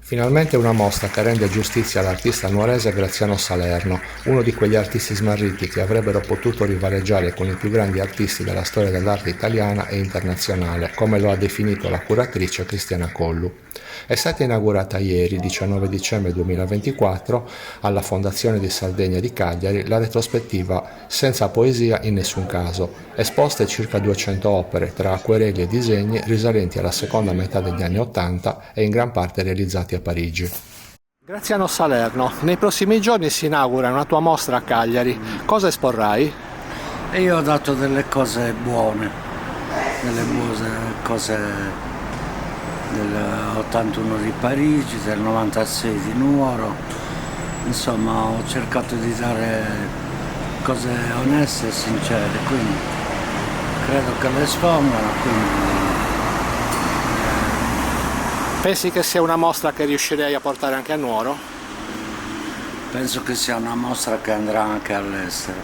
Finalmente una mostra che rende giustizia all'artista nuorese Graziano Salerno, uno di quegli artisti smarriti che avrebbero potuto rivaleggiare con i più grandi artisti della storia dell'arte italiana e internazionale, come lo ha definito la curatrice Cristiana Collu. È stata inaugurata ieri, 19 dicembre 2024, alla Fondazione di Sardegna di Cagliari, la retrospettiva Senza poesia in nessun caso, esposte circa 200 opere tra acquerelli e disegni risalenti alla seconda metà degli anni Ottanta e in gran parte realizzati a Parigi. Graziano Salerno, nei prossimi giorni si inaugura una tua mostra a Cagliari. Cosa esporrai? E io ho dato delle cose buone, delle buone cose dell'81 di Parigi, del 96 di Nuoro, insomma ho cercato di dare cose oneste e sincere, quindi credo che le espongano, quindi Pensi che sia una mostra che riuscirei a portare anche a Nuoro? penso che sia una mostra che andrà anche all'estero.